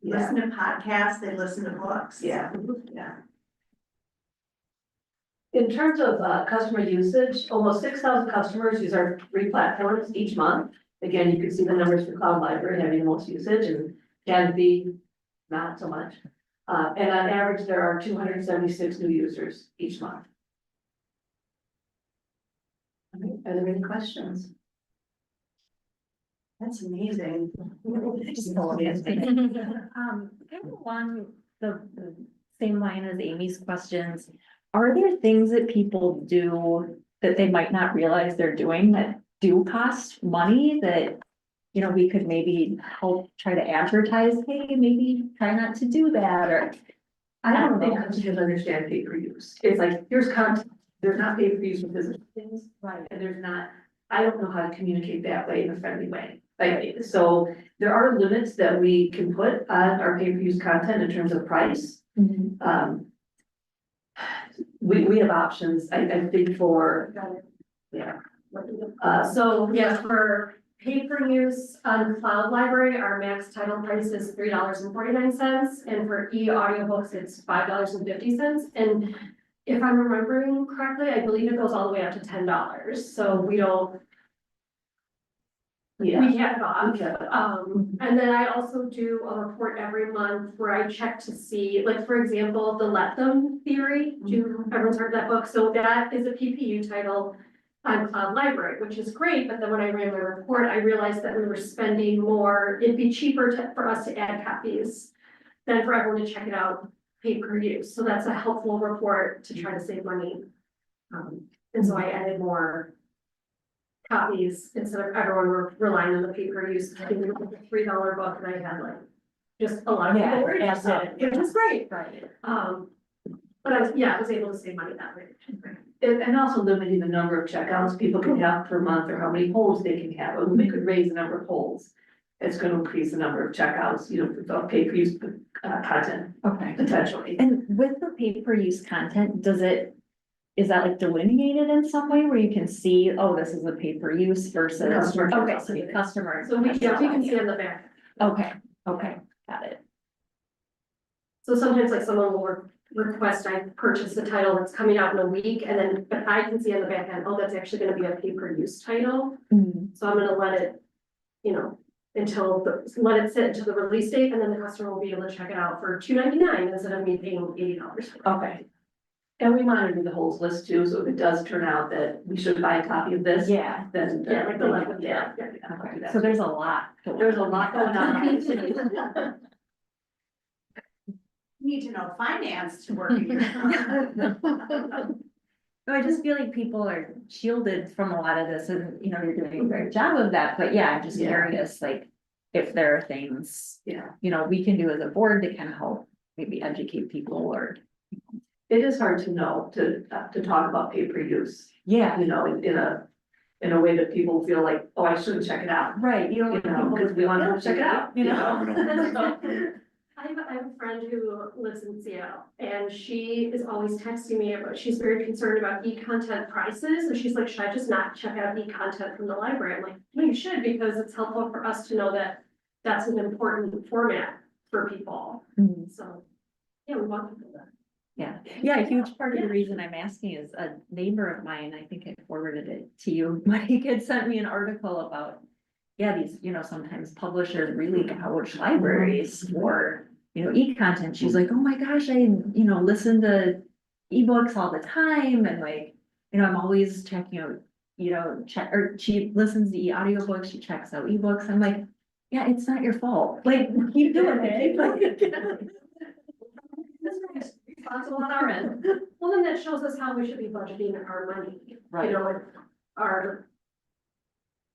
Yeah, listen to podcasts, they listen to books. yeah. In terms of customer usage, almost 6,000 customers use our three platforms each month. Again, you can see the numbers for Cloud Library having the most usage and Canopy, not so much. And on average, there are 276 new users each month. Okay, are there any questions? That's amazing. Kind of along the same line as Amy's questions, are there things that people do that they might not realize they're doing that do cost money that, you know, we could maybe help try to advertise, hey, maybe try not to do that, or I don't think customers understand pay per use. It's like, here's content, there's not pay per use for physical things. Right. And there's not, I don't know how to communicate that way in a friendly way. Like, so there are limits that we can put on our pay per use content in terms of price. We have options, I think for, yeah. So yes, for pay per use on Cloud Library, our max title price is $3.49. And for e-audiobooks, it's $5.50. And if I'm remembering correctly, I believe it goes all the way up to $10. So we don't, Yeah. we can't off. Okay. And then I also do a report every month where I check to see, like, for example, the Let Them theory. Everyone's heard that book. So that is a PPU title on Cloud Library, which is great. But then when I ran my report, I realized that we were spending more. It'd be cheaper for us to add copies than for everyone to check it out pay per use. So that's a helpful report to try to save money. And so I added more copies instead of everyone relying on the pay per use. I think it was a $3 book and I had like just a lot of people were interested, which is great. Right. But I was able to save money that way. And also limiting the number of checkouts people can have per month or how many holds they can have. And we could raise the number of holds. It's gonna increase the number of checkouts, you know, the pay per use content Okay. potentially. And with the pay-per-use content, is that like delineated in some way where you can see, oh, this is a pay-per-use versus? Customer. Okay, so the customer. So we can see on the back. Okay, got it. So sometimes like someone will request I purchase a title that's coming out in a week and then, but I can see on the back end, oh, that's actually gonna be a pay-per-use title. So I'm gonna let it, you know, let it sit until the release date and then the customer will be able to check it out for $2.99 instead of me paying $80. Okay. And we monitor the holds list too, so if it does turn out that we should buy a copy of this. Yeah, Then. Yeah, like the level, yeah. okay, so there's a lot. There's a lot going on. Need to know finance to work in your. No, I just feel like people are shielded from a lot of this and, you know, you're doing a great job of that, but yeah, I'm just Yeah. curious, like, if there are things, Yeah, you know, we can do as a board to kind of help maybe educate people or. it is hard to know, to talk about pay per use, Yeah, you know, in a way that people feel like, oh, I shouldn't check it out. right, you You don't. know, because we want to check it out, You know? I have a friend who lives in Seattle and she is always texting me about, she's very concerned about e-content prices. And she's like, should I just not check out e-content from the library? I'm like, no, you should, because it's helpful for us to know that that's an important format for people. Mhm. So, yeah, we want people to. Yeah, a huge part of the reason I'm asking is a neighbor of mine, I think I forwarded it to you, Mike had sent me an article about. Yeah, these, you know, sometimes publishers really gouge libraries for, you know, e-content. She's like, oh my gosh, I, listen to ebooks all the time and like, I'm always checking out you know, check, or she listens to audiobooks, she checks out ebooks. I'm like, yeah, it's not your fault. Like, keep doing it. Responsible on our end. Well, then that shows us how we should be budgeting our money. Right. You know, if our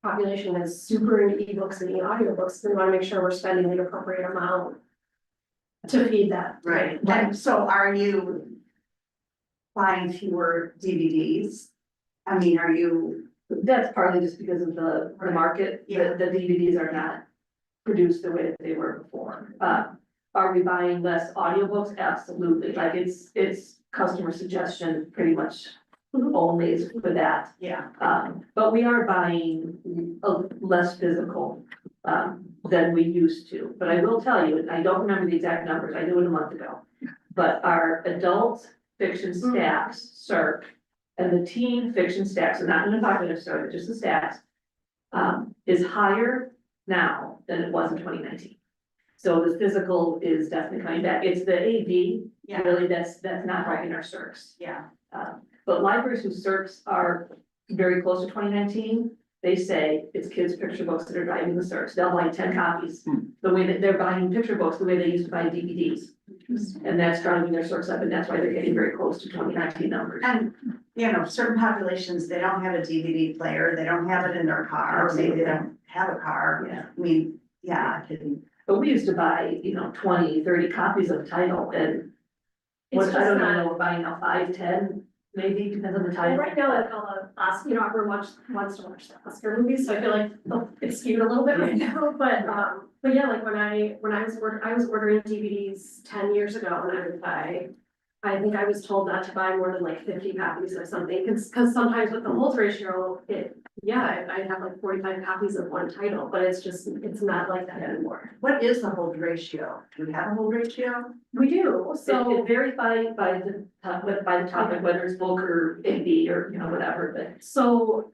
population is super into ebooks and audiobooks, we wanna make sure we're spending the appropriate amount to feed that. Right, and so are you buying fewer DVDs? I mean, are you, That's partly just because of the market, Yeah. the DVDs are not produced the way that they were before. Are we buying less audiobooks? Absolutely, like it's customer suggestion pretty much only is for that. yeah, But we are buying less physical, than we used to. But I will tell you, I don't remember the exact numbers, I knew it a month ago. But our adult fiction stacks, CERC, and the teen fiction stacks, so not in the popular store, but just the stacks, is higher now than it was in 2019. So the physical is definitely coming back. It's the AV, yeah, really, that's not driving our CERCs. yeah. But libraries whose CERCs are very close to 2019, they say it's kids' picture books that are driving the CERCs. They'll buy 10 copies, the way that they're buying picture books, the way they used to buy DVDs. And that's driving their CERCs up, and that's why they're getting very close to 2019 numbers. And, you know, certain populations, they don't have a DVD player, they don't have it in their car, or maybe they don't have a car. Yeah. I mean, yeah, I can, But we used to buy, 20, 30 copies of a title, and It's what, I just don't not- even know, we're buying now 5, 10, maybe, depends on the Well, title. right now, like all the Oscar, everyone wants to watch the Oscar movies, so I feel like it's skewed a little bit right now, but yeah, like when I was ordering DVDs 10 years ago, and I would buy, I think I was told not to buy more than like 50 copies of something, cause sometimes with the holds ratio, I'd have like 45 copies of one title, but it's not like that anymore. what is the hold ratio? Do we have a hold ratio? We do, So it varies by the topic, whether it's book or AV or, whatever, but. So,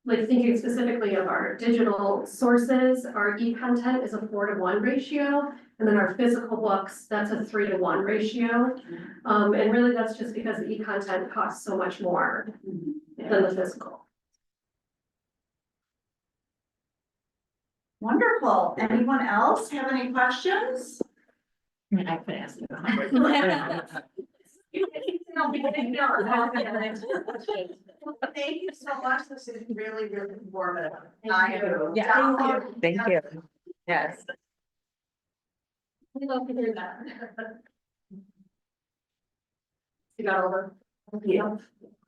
like thinking specifically of our digital sources, our e-content is a 4:1 ratio. And then our physical books, that's a 3:1 ratio. And really that's just because the e-content costs so much more than the physical. Wonderful. Anyone else have any questions? I mean, I could ask you. Thank you so much. This is really, really informative. Thank you. Yeah. Thank you. Yes. We love to hear that. You got over. Yeah.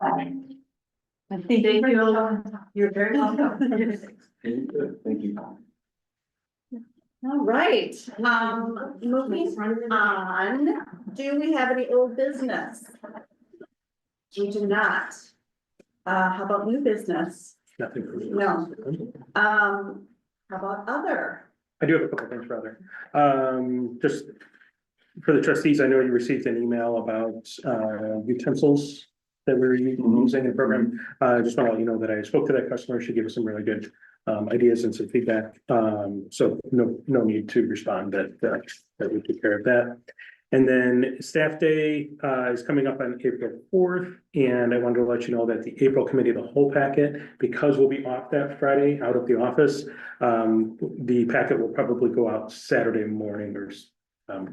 Thank you. You're very welcome. Thank you. All right, moving on, do we have any old business? We do not. How about new business? Nothing for me. No. How about other? I do have a couple things rather. Just for the trustees, I know you received an email about utensils that we're using in the program. I just want to let you know that I spoke to that customer. She gave us some really good ideas and some feedback. So no need to respond that we took care of that. And then staff day is coming up on April 4th. And I wanted to let you know that the April committee of the whole packet, because we'll be off that Friday out of the office, the packet will probably go out Saturday morning or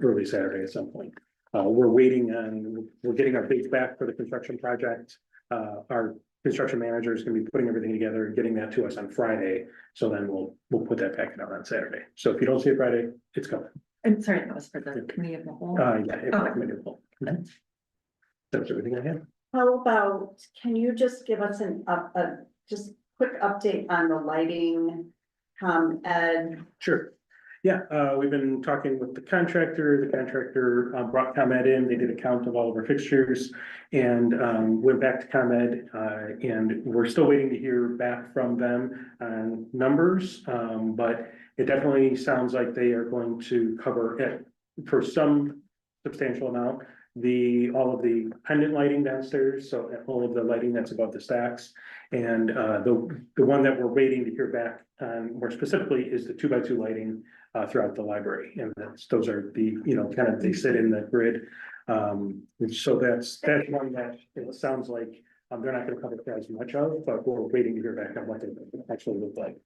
early Saturday at some point. We're getting our bids back for the construction project. Our construction manager is gonna be putting everything together and getting that to us on Friday. So then we'll put that packet out on Saturday. So if you don't see it Friday, it's coming. I'm sorry, that was for the committee of the whole. Yeah, April committee of the whole. That's everything I have. How about, can you just give us a just quick update on the lighting, Ed? Sure. Yeah, we've been talking with the contractor. The contractor brought ComEd in. They did a count of all of our fixtures and went back to ComEd. And we're still waiting to hear back from them on numbers. But it definitely sounds like they are going to cover it for some substantial amount. All of the pendant lighting downstairs, so all of the lighting that's above the stacks. And the one that we're waiting to hear back on more specifically is the 2x2 lighting throughout the library. And those are the, they sit in the grid. And so that's one that it sounds like They're not gonna cover as much of, but we're waiting to hear back on what they actually look like.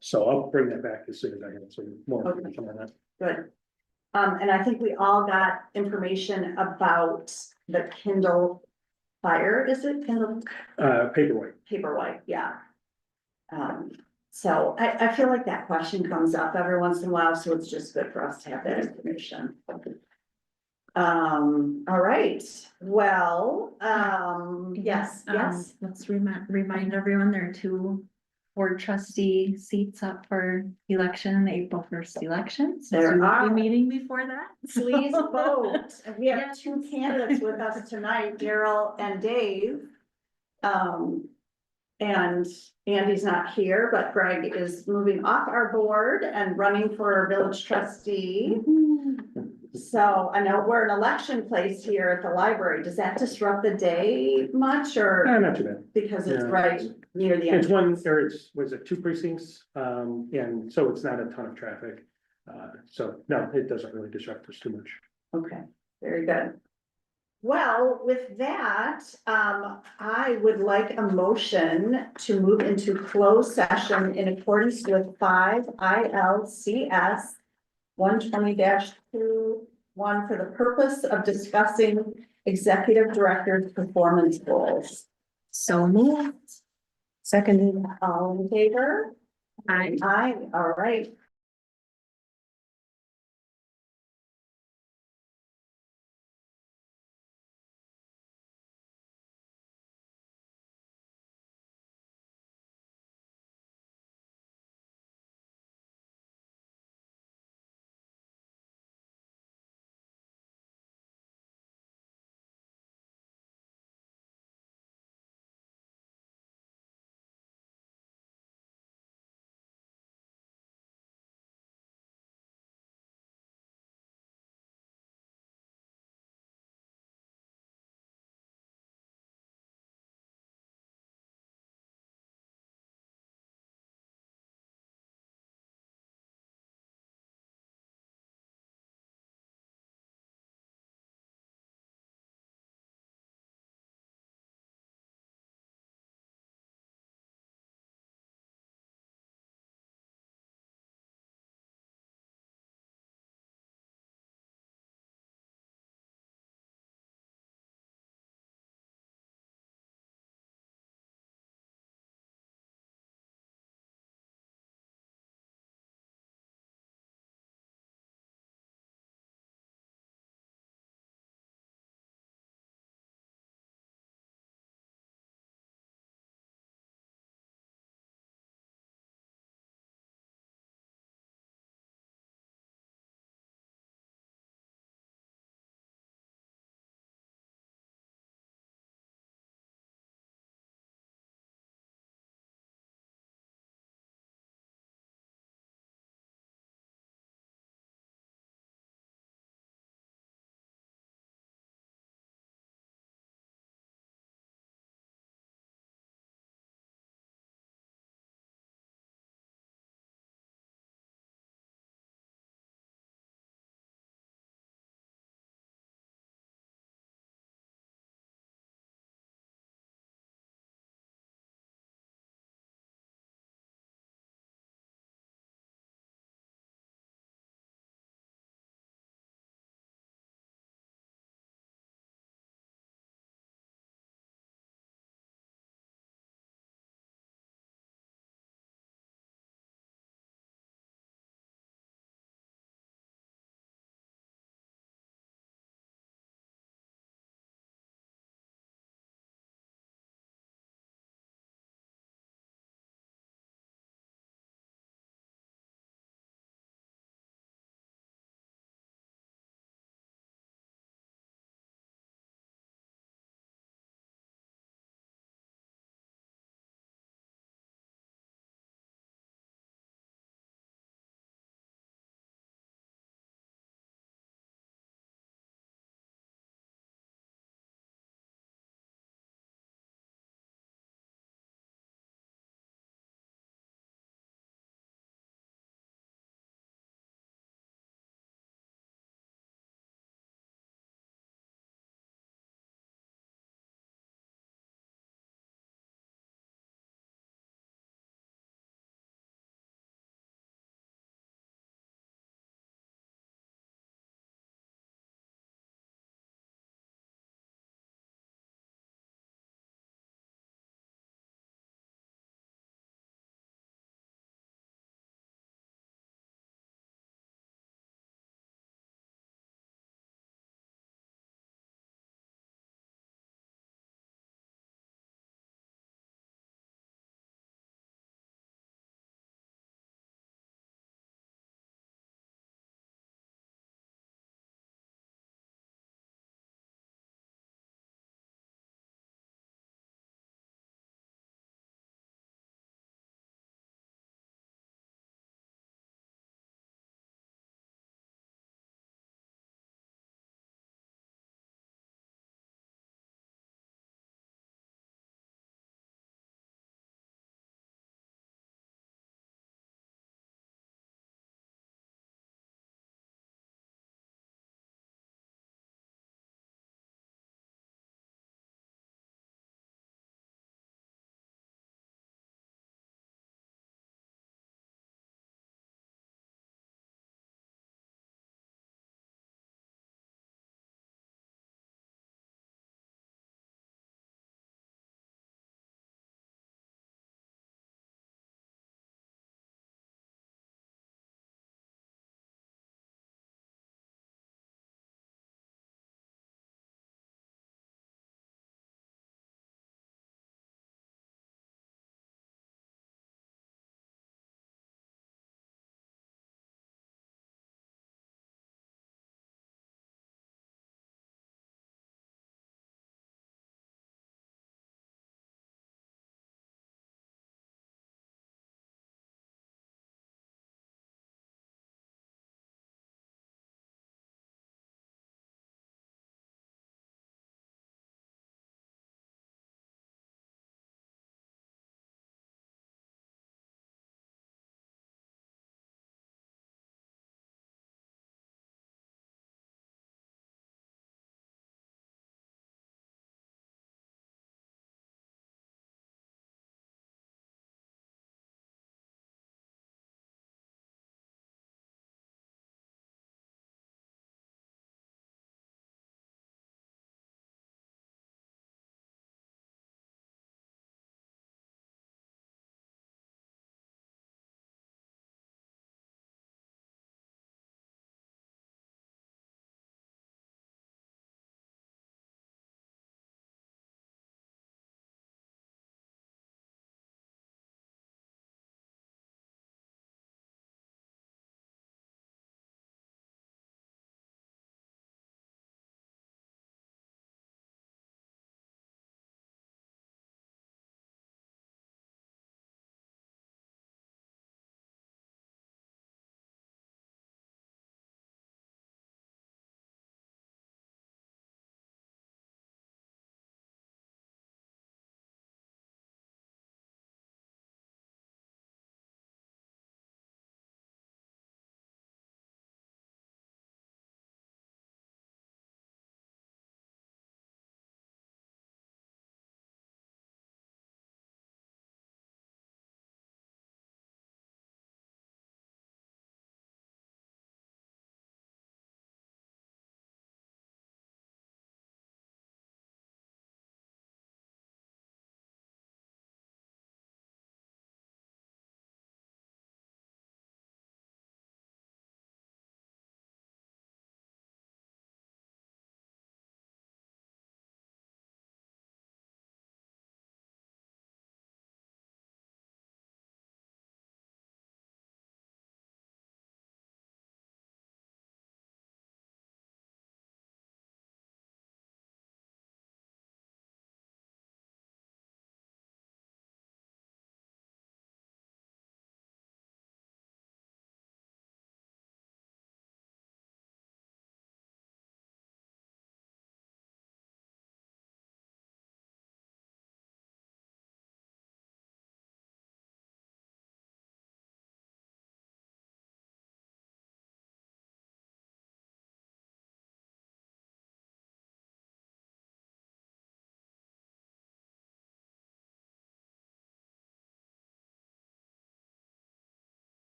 So I'll bring that back as soon as I have some more Okay. information on that. Good. And I think we all got information about the Kindle Fire, is it Kindle Paperweight. Paperwhite? Yeah. So I feel like that question comes up every once in a while, so it's just good for us to have that information. All right, well, yes, yes. Let's remind everyone there are two board trustee seats up for election in the April 1st election. So There we will are. be meeting before that. Please vote. And we have Yes. two candidates with us tonight, Daryl and Dave. And Andy's not here, but Greg is moving off our board and running for village trustee. So I know we're an election place here at the library. Does that disrupt the day much or Not too bad. because it's Yeah. right near the It's one, entrance? or it's, was it two precincts? And so it's not a ton of traffic. So no, it doesn't really disrupt us too much. Okay, very good. Well, with that, I would like a motion to move into closed session in accordance with 5 ILCS 120-2, for the purpose of discussing executive director's performance goals. So moved. Seconded. All in favor? Aye. Aye, all right.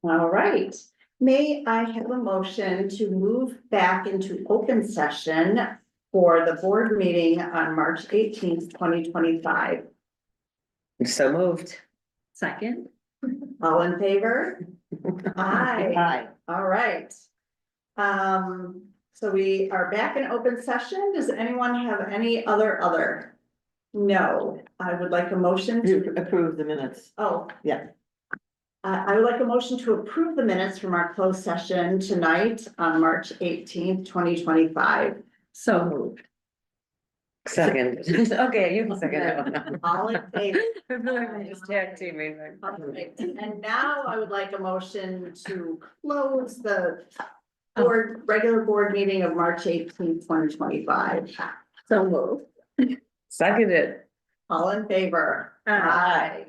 All right, may I have a motion to move back into open session for the board meeting on March 18th, 2025? So moved. Second? All in favor? Aye. Aye. All right. So we are back in open session. Does anyone have any other? No, I would like a motion to, To approve the minutes. oh. Yeah. I would like a motion to approve the minutes from our closed session tonight on March 18th, 2025. So moved. Second. Okay, you can second that one. All in favor? I feel like I'm just tag teaming. Perfect. And now I would like a motion to close the regular board meeting of March 18th, 2025. So moved. Seconded. All in favor? Aye.